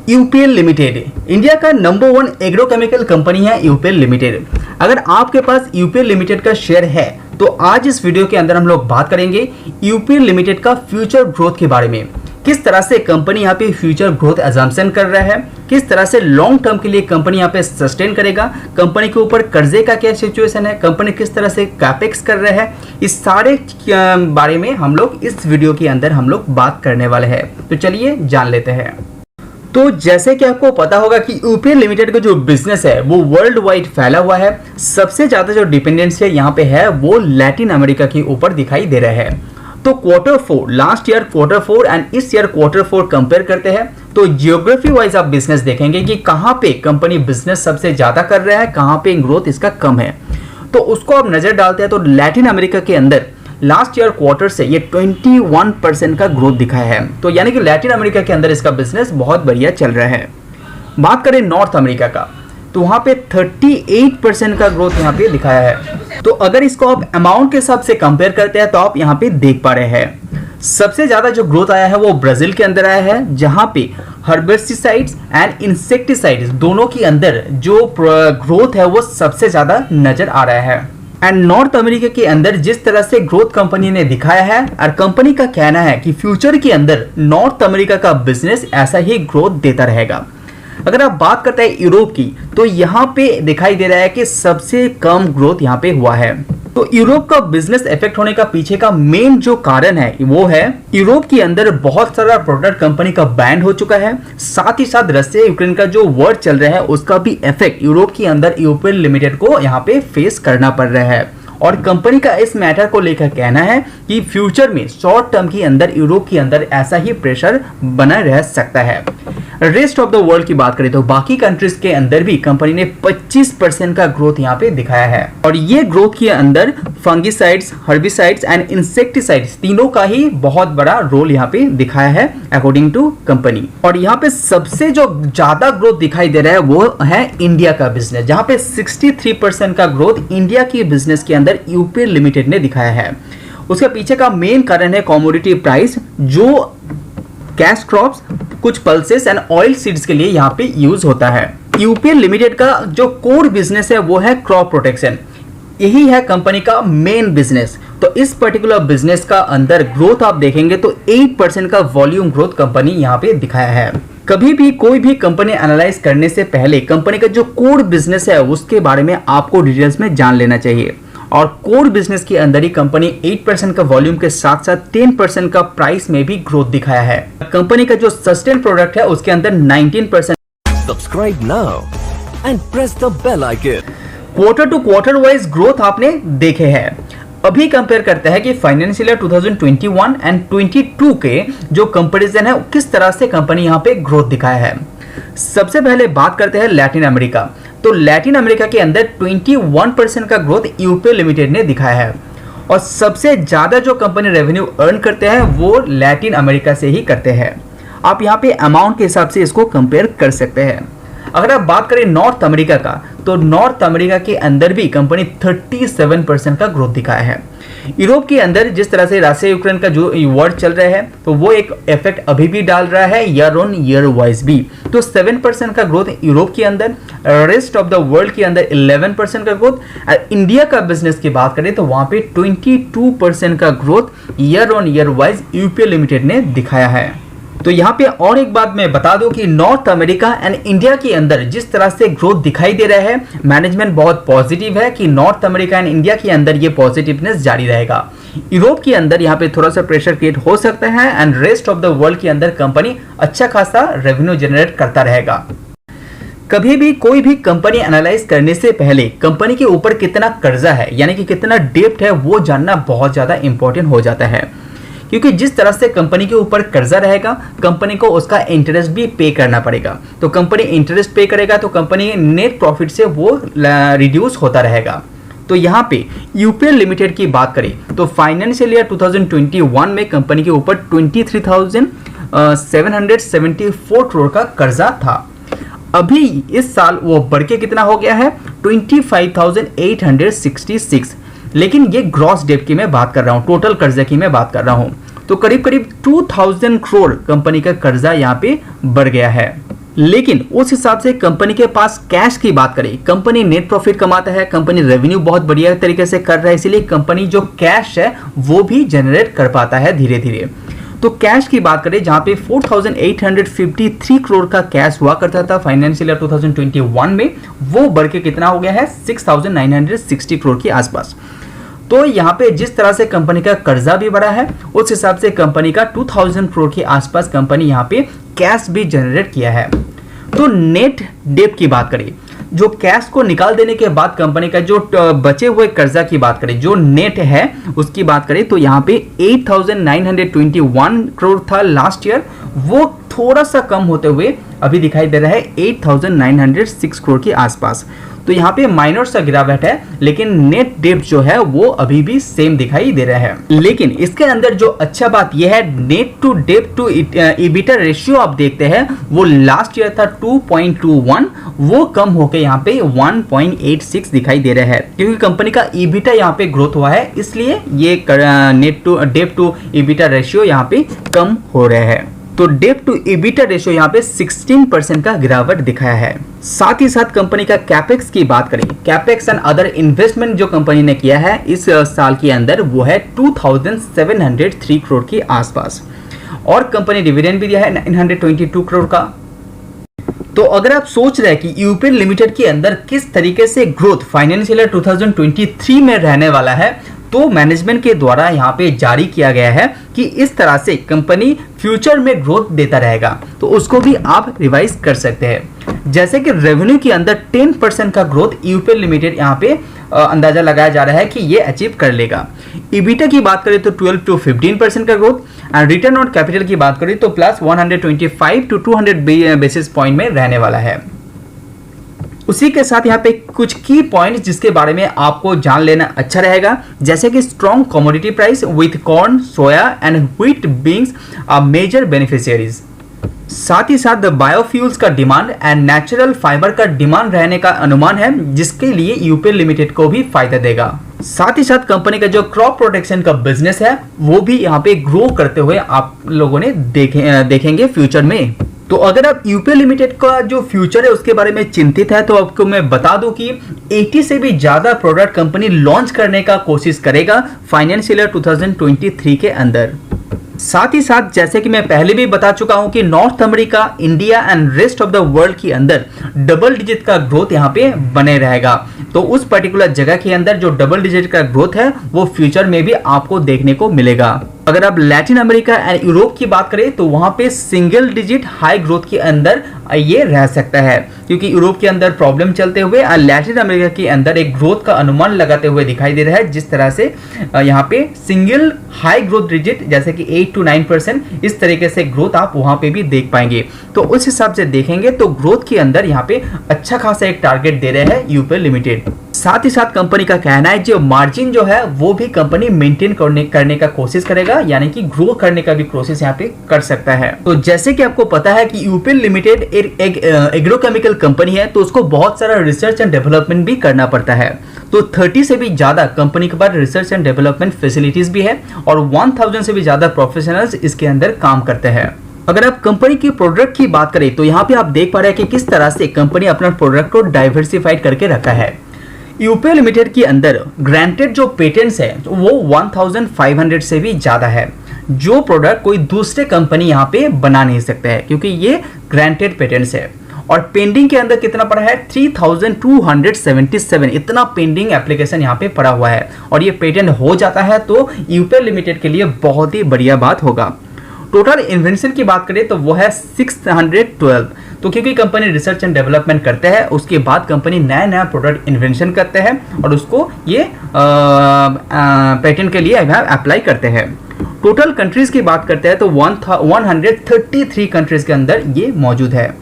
UPL limited India का number 1 agrochemical company है UPL limited. अगर आपके पास यूपीएल लिमिटेड का शेयर है तो आज इस वीडियो के अंदर हम लोग बात करेंगे यूपीएल लिमिटेड का फ्यूचर ग्रोथ के बारे में। किस तरह से कंपनी यहाँ पे फ्यूचर ग्रोथ अजम्पशन कर रहा है, किस तरह से लॉन्ग टर्म के लिए कंपनी यहाँ पे सस्टेन करेगा, कंपनी के ऊपर कर्जे का क्या सिचुएशन है, कंपनी किस तरह से कैपेक्स कर रहा है, इस सारे बारे में हम लोग इस वीडियो के अंदर हम लोग बात करने वाले हैं। तो चलिए जान लेते हैं। तो जैसे कि आपको पता होगा कि यूपीएल लिमिटेड का जो बिजनेस है वो वर्ल्ड वाइड फैला हुआ है। सबसे ज्यादा जो डिपेंडेंसी यहाँ पे है वो लैटिन अमेरिका के ऊपर दिखाई दे रहा है। तो quarter 4 last year quarter 4 and इस ईयर क्वार्टर 4 कंपेयर करते हैं तो जियोग्राफी वाइज आप बिजनेस देखेंगे कि कहाँ पे कंपनी बिजनेस सबसे ज्यादा कर रहा है, कहाँ पे ग्रोथ इसका कम है। तो उसको आप नजर डालते हैं तो लैटिन अमेरिका के अंदर लास्ट ईयर क्वार्टर से ये 21% का ग्रोथ दिखाया है। तो यानी कि लैटिन अमेरिका के अंदर इसका बिजनेस बहुत बढ़िया चल रहा है। बात करें नॉर्थ अमेरिका का तो वहां पे 38% का ग्रोथ यहाँ पे दिखाया है। तो अगर इसको आप अमाउंट के हिसाब से कंपेयर करते हैं तो आप यहाँ पे देख पा रहे हैं सबसे ज्यादा जो ग्रोथ आया है वो ब्राजील के अंदर आया है, जहां पे हर्बिसाइड्स एंड इंसेक्टिसाइड्स दोनों के अंदर जो ग्रोथ है वो सबसे ज्यादा नजर आ रहा है। एंड नॉर्थ अमेरिका के अंदर जिस तरह से ग्रोथ कंपनी ने दिखाया है और कंपनी का कहना है कि फ्यूचर के अंदर नॉर्थ अमेरिका का बिजनेस ऐसा ही ग्रोथ देता रहेगा। अगर आप बात करते हैं यूरोप की तो यहाँ पे दिखाई दे रहा है कि सबसे कम ग्रोथ यहाँ पे हुआ है। तो यूरोप का बिजनेस इफेक्ट होने का पीछे का मेन जो कारण है वो है यूरोप के अंदर बहुत सारा प्रोडक्ट कंपनी का बैन हो चुका है। साथ ही साथ रशिया यूक्रेन का जो वॉर चल रहा है उसका भी इफेक्ट यूरोप के अंदर यूपीएल लिमिटेड को यहाँ पे फेस करना पड़ रहा है। और कंपनी का इस मैटर को लेकर कहना है कि फ्यूचर में शॉर्ट टर्म के अंदर यूरोप के अंदर ऐसा ही प्रेशर बना रह सकता है। रेस्ट ऑफ द वर्ल्ड की बात करें तो बाकी कंट्रीज के अंदर भी कंपनी ने 25% का ग्रोथ यहाँ पे दिखाया है। और ये ग्रोथ के अंदर फंगिसाइड्स, हर्बिसाइड्स एंड इंसेक्टिसाइड्स तीनों का ही बहुत बड़ा रोल यहाँ पे दिखाया है अकॉर्डिंग टू कंपनी। और यहाँ पे सबसे जो ज्यादा ग्रोथ दिखाई दे रहा है वो है इंडिया का बिजनेस, जहाँ पे 63% का ग्रोथ इंडिया की बिजनेस के अंदर यूपीएल लिमिटेड ने दिखाया है। उसके पीछे का मेन कारण है कमोडिटी प्राइस, जो कैश क्रॉप्स, कुछ पल्सेस एंड ऑयल सीड्स के लिए यहाँ पे यूज होता है। यूपीएल लिमिटेड का जो कोर बिजनेस है वो है क्रॉप प्रोटेक्शन, यही है कंपनी का मेन बिजनेस। तो इस पर्टिकुलर बिजनेस का अंदर ग्रोथ आप देखेंगे तो 8% का वॉल्यूम ग्रोथ कंपनी यहाँ पे दिखाया है। कभी भी कोई भी कंपनी एनालाइज करने से पहले कंपनी का जो कोर बिजनेस है उसके बारे में आपको डिटेल्स में जान लेना चाहिए। और कोर बिजनेस के अंदर ही कंपनी 8% का वॉल्यूम के साथ साथ 10% का प्राइस में भी ग्रोथ दिखाया है। कंपनी का जो सस्टेन प्रोडक्ट है उसके अंदर 19%। Subscribe now and press the bell icon. Quarter to quarter wise growth आपने देखे हैं। अभी कंपेयर करते हैं कि फाइनेंशियल ईयर 2021 एंड 22 के जो कंपैरिजन है किस तरह से कंपनी यहाँ पे ग्रोथ दिखाया है। सबसे पहले बात करते हैं लैटिन अमेरिका। तो लैटिन अमेरिका के अंदर 21% का ग्रोथ यूपीएल लिमिटेड ने दिखाया है। और सबसे ज्यादा जो कंपनी रेवेन्यू अर्न करते हैं वो लैटिन अमेरिका से ही करते हैं। आप यहाँ पे अमाउंट के हिसाब से इसको कंपेयर कर सकते हैं। अगर आप बात करें नॉर्थ अमेरिका का तो नॉर्थ अमेरिका के अंदर भी कंपनी 37% का ग्रोथ दिखाया है। यूरोप के अंदर जिस तरह से रशिया यूक्रेन का जो वॉर चल रहा है तो वो एक इफेक्ट अभी भी डाल रहा है ईयर ऑन ईयर वाइज भी। तो 7% का ग्रोथ यूरोप के अंदर, रेस्ट ऑफ द वर्ल्ड के अंदर 11% का ग्रोथ। और इंडिया का बिजनेस की बात करें तो वहां पे 22% का growth year on year wise UPL limited ने दिखाया है। तो यहाँ पे और एक बात मैं बता दूं कि नॉर्थ अमेरिका एंड इंडिया के अंदर जिस तरह से ग्रोथ दिखाई दे रहा है मैनेजमेंट बहुत पॉजिटिव है कि नॉर्थ अमेरिका एंड इंडिया के अंदर ये पॉजिटिवनेस जारी रहेगा। यूरोप के अंदर यहाँ पे थोड़ा सा प्रेशर क्रिएट हो सकता है and rest of the world के अंदर कंपनी अच्छा खासा रेवेन्यू जनरेट करता रहेगा। कभी भी कोई भी कंपनी एनालाइज करने से पहले कंपनी के ऊपर कितना कर्जा है यानी कि कितना डेब्ट है वो जानना बहुत ज्यादा इंपॉर्टेंट हो जाता है। क्योंकि जिस तरह से कंपनी के ऊपर कर्जा रहेगा कंपनी को उसका इंटरेस्ट भी पे करना पड़ेगा। तो कंपनी इंटरेस्ट पे करेगा तो कंपनी नेट प्रॉफिट से वो रिड्यूस होता रहेगा। तो यहाँ पे यूपीएल लिमिटेड की बात करें तो फाइनेंशियल ईयर 2021 में कंपनी के ऊपर 23,774 करोड़ का कर्जा था। अभी इस साल वो बढ़ के कितना हो गया है 25,866। लेकिन ये ग्रॉस डेट की मैं बात कर रहा हूँ, टोटल कर्जे की मैं बात कर रहा हूँ। तो करीब करीब 2000 करोड़ कंपनी का कर्जा यहाँ पे बढ़ गया है। लेकिन उस हिसाब से कंपनी के पास कैश की बात करें, कंपनी नेट प्रॉफिट कमाता है, कंपनी रेवेन्यू बहुत बढ़िया तरीके से कर रहा है, इसीलिए कंपनी जो कैश है वो भी जनरेट कर पाता है धीरे धीरे। तो कैश की बात करें जहां पे 4,853 करोड़ का कैश हुआ करता था फाइनेंशियल ईयर 2021 में, वो बढ़ के कितना हो गया है 6,960 करोड़ के आसपास। तो यहाँ पे जिस तरह से कंपनी का कर्जा भी बढ़ा है उस हिसाब से कंपनी का 2,000 करोड़ के आसपास कंपनी यहाँ पे कैश भी जनरेट किया है। तो नेट डेट की बात करें, जो कैश को निकाल देने के बाद कंपनी का जो बचे हुए कर्जा की बात करें, जो नेट है उसकी बात करें तो यहाँ पे 8,921 करोड़ था लास्ट ईयर, वो थोड़ा सा कम होते हुए अभी दिखाई दे रहा है 8,906 करोड़ के आसपास। तो यहाँ पे माइनर सा गिरावट है, लेकिन नेट डेट जो है वो अभी भी सेम दिखाई दे रहा है। लेकिन इसके अंदर जो अच्छा बात यह है, net to debt to EBITDA ratio आप देखते हैं वो लास्ट ईयर था 2.21, वो कम होकर यहाँ पे 1.86 दिखाई दे रहा है, क्योंकि कंपनी का ईबिटा यहाँ पे ग्रोथ हुआ है, इसलिए ये net to debt to EBITDA ratio यहाँ पे कम हो रहा है। तो डेट टू ईबिटा रेशियो यहाँ पे 16% का गिरावट दिखाया है। साथ ही साथ कंपनी का कैपेक्स की बात करें, कैपेक्स एंड अदर इन्वेस्टमेंट जो कंपनी ने किया है इस साल के अंदर वो है 2,703 करोड़ के आसपास, और कंपनी डिविडेंड भी दिया है 922 करोड़ का। तो अगर आप सोच रहे हैं कि यूपीएल लिमिटेड के अंदर किस तरीके से ग्रोथ फाइनेंशियल ईयर 2023 में रहने वाला है, तो मैनेजमेंट के द्वारा यहाँ पे जारी किया गया है कि इस तरह से कंपनी फ्यूचर में ग्रोथ देता रहेगा, तो उसको भी आप रिवाइज कर सकते हैं। जैसे कि रेवेन्यू के अंदर 10% का ग्रोथ यूपीएल लिमिटेड यहाँ पे अंदाजा लगाया जा रहा है कि ये अचीव कर लेगा। ईबिटा की बात करें तो 12 to 15% का growth, and return on capital की बात करें तो प्लस 125 to 200 बेसिस पॉइंट में रहने वाला है। उसी के साथ यहाँ पे कुछ की पॉइंट्स जिसके बारे में आपको जान लेना अच्छा रहेगा, जैसे कि strong commodity price with corn, soya and wheat being a major beneficiaries. साथ ही साथ बायोफ्यूल्स का डिमांड एंड नेचुरल फाइबर का डिमांड रहने का अनुमान है, जिसके लिए यूपीएल लिमिटेड को भी फायदा देगा। साथ ही साथ कंपनी का जो क्रॉप प्रोटेक्शन का बिजनेस है वो भी यहाँ पे ग्रो करते हुए आप लोगों ने देखेंगे फ्यूचर में। तो अगर आप यूपीएल लिमिटेड का जो फ्यूचर है उसके बारे में चिंतित है तो आपको मैं बता दूं कि 80 से भी ज्यादा प्रोडक्ट कंपनी लॉन्च करने का कोशिश करेगा फाइनेंशियल ईयर 2023 के अंदर। साथ ही साथ जैसे कि मैं पहले भी बता चुका हूं कि north America, India and rest of the world के अंदर डबल डिजिट का ग्रोथ यहां पे बने रहेगा। तो उस पर्टिकुलर जगह के अंदर जो डबल डिजिट का ग्रोथ है वो फ्यूचर में भी आपको देखने को मिलेगा। अगर आप लैटिन अमेरिका एंड यूरोप की बात करें तो वहां पे सिंगल डिजिट हाई ग्रोथ के अंदर ये रह सकता है, क्योंकि यूरोप के अंदर प्रॉब्लम चलते हुए और लैटिन अमेरिका के अंदर एक ग्रोथ का अनुमान लगाते हुए दिखाई दे रहा है, जिस तरह से यहाँ पे सिंगल हाई ग्रोथ डिजिट जैसे कि 8 to 9% इस तरीके से ग्रोथ आप वहां पे भी देख पाएंगे। तो उस हिसाब से देखेंगे तो ग्रोथ के अंदर यहाँ पे अच्छा खासा एक टारगेट दे रहे हैं यूपीएल लिमिटेड। साथ ही साथ कंपनी का कहना है जो मार्जिन जो है वो भी कंपनी मेंटेन करने का कोशिश करेगा, यानी कि ग्रो करने का भी कोशिश यहाँ पे कर सकता है। तो जैसे कि आपको पता है कि यूपीएल लिमिटेड एक एग्रोकेमिकल कंपनी है, तो उसको बहुत सारा रिसर्च एंड डेवलपमेंट भी करना पड़ता है। तो 30 से भी ज्यादा कंपनी के पास रिसर्च एंड डेवलपमेंट फैसिलिटीज भी है और 1000 से भी ज्यादा प्रोफेशनल्स इसके अंदर काम करते हैं। अगर आप कंपनी की प्रोडक्ट की बात करें तो यहाँ पे आप देख पा रहे हैं कि किस तरह से कंपनी अपना प्रोडक्ट को डाइवर्सिफाइड करके रखा है। यूपीएल लिमिटेड के अंदर ग्रांटेड जो पेटेंट्स है वो 1500 से भी ज्यादा है, जो प्रोडक्ट कोई दूसरे कंपनी यहाँ पे बना नहीं सकता है, क्योंकि ये ग्रांटेड पेटेंट्स है। और पेंडिंग के अंदर कितना पड़ा है 3277, इतना पेंडिंग एप्लीकेशन यहाँ पे पड़ा हुआ है, और ये पेटेंट हो जाता है तो यूपीएल लिमिटेड के लिए बहुत ही बढ़िया बात होगा। टोटल इन्वेंशन की बात करें तो वो है 612। तो क्योंकि कंपनी रिसर्च एंड डेवलपमेंट करते हैं, उसके बाद कंपनी नया प्रोडक्ट इन्वेंशन करते हैं और उसको ये पेटेंट के लिए अप्लाई करते हैं। टोटल कंट्रीज की बात करते हैं तो 133 कंट्रीज के अंदर ये मौजूद है।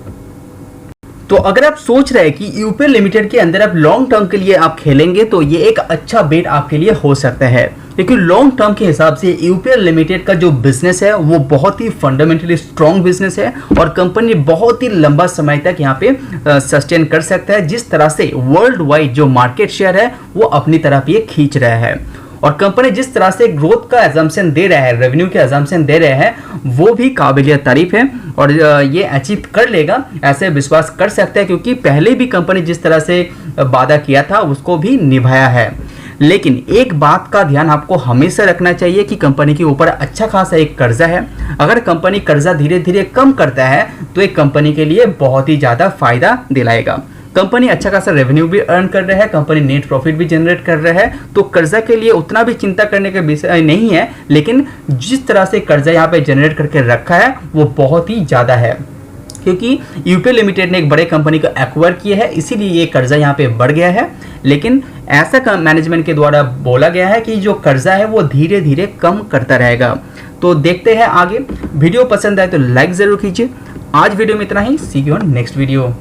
तो अगर आप सोच रहे हैं कि यूपीएल लिमिटेड के अंदर आप लॉन्ग टर्म के लिए आप खेलेंगे तो ये एक अच्छा बेट आपके लिए हो सकता है, क्योंकि लॉन्ग टर्म के हिसाब से यूपीएल लिमिटेड का जो बिजनेस है वो बहुत ही फंडामेंटली स्ट्रॉन्ग बिजनेस है और कंपनी बहुत ही लंबा समय तक यहाँ पे सस्टेन कर सकता है, जिस तरह से वर्ल्ड वाइड जो मार्केट शेयर है वो अपनी तरफ ये खींच रहा है। और कंपनी जिस तरह से ग्रोथ का एजम्पशन दे रहा है, रेवेन्यू के एजम्पशन दे रहे हैं, वो भी काबिलियत तारीफ है और ये अचीव कर लेगा ऐसे विश्वास कर सकते हैं, क्योंकि पहले भी कंपनी जिस तरह से वादा किया था उसको भी निभाया है। लेकिन एक बात का ध्यान आपको हमेशा रखना चाहिए कि कंपनी के ऊपर अच्छा खासा एक कर्जा है। अगर कंपनी कर्जा धीरे धीरे कम करता है तो एक कंपनी के लिए बहुत ही ज़्यादा फायदा दिलाएगा। कंपनी अच्छा खासा रेवेन्यू भी अर्न कर रहा है, कंपनी नेट प्रॉफिट भी जनरेट कर रहा है, तो कर्जा के लिए उतना भी चिंता करने का विषय नहीं है। लेकिन जिस तरह से कर्जा यहाँ पे जनरेट करके रखा है वो बहुत ही ज़्यादा है, क्योंकि यूपीएल लिमिटेड ने एक बड़े कंपनी को एक्वायर किया है, इसीलिए ये कर्जा यहाँ पे बढ़ गया है। लेकिन ऐसा मैनेजमेंट के द्वारा बोला गया है कि जो कर्जा है वो धीरे धीरे कम करता रहेगा। तो देखते हैं आगे। वीडियो पसंद आए तो लाइक ज़रूर कीजिए। आज वीडियो में इतना ही, सी यू ऑन नेक्स्ट वीडियो।